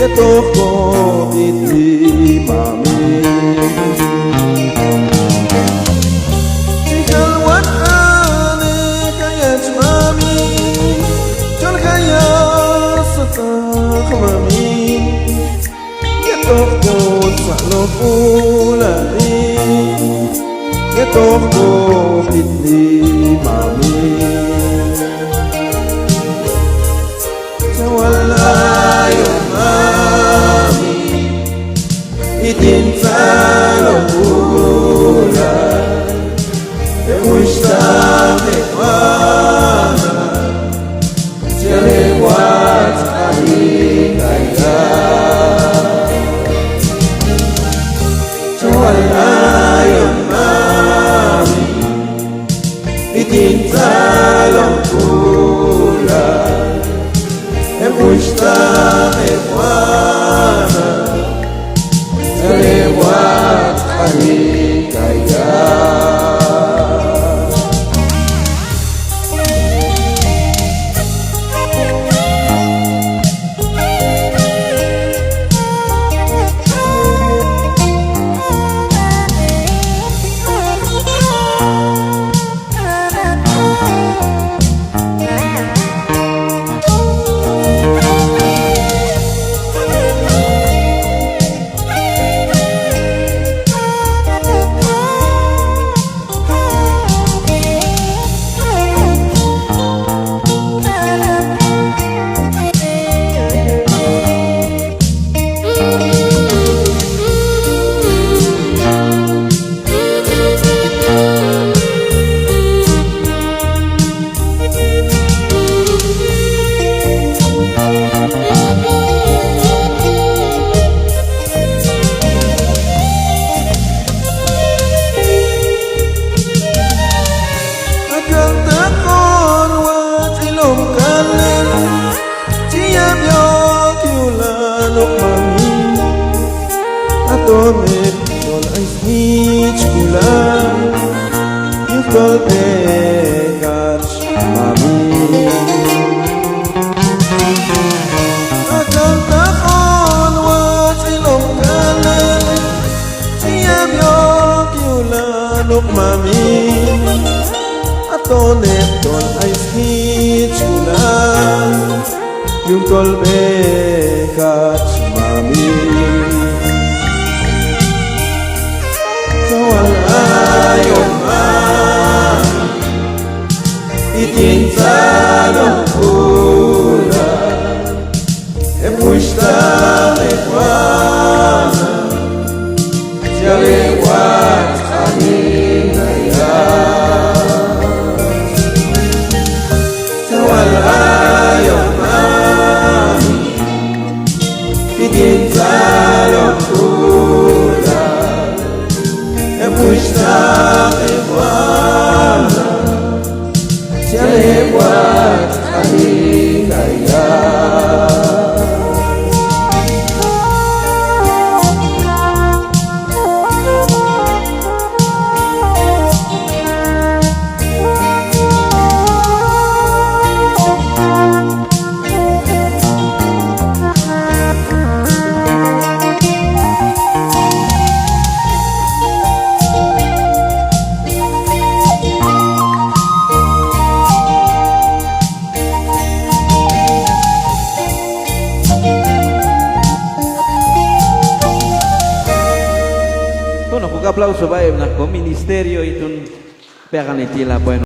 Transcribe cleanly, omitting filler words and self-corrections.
Yatoko iti mami Ikalwan ane kayat mami Jol kaya satak mami Yatoko salok ulani Yatoko iti mami Walayo mami Itinzalo pula Te muistame kwana Tiare wat ahikaya Walayo mami Itinzalo pula Muistame kwana Terewat ahikaya Atomet tol ais hich kulan Yung tol tekach mami Agang takon wat ilong kalan Siyam yok yulanok mami Atonet tol ais hich kulan Yung tol tekach mami Walayo mami Itinzalo pula Muistame kwana Tiare wat ahikaya Walayo mami Itinzalo pula Muistame kwana Tiare wat ahikaya Bueno, kung aplauso ba na ko ministeryo itong pekan itila bueno.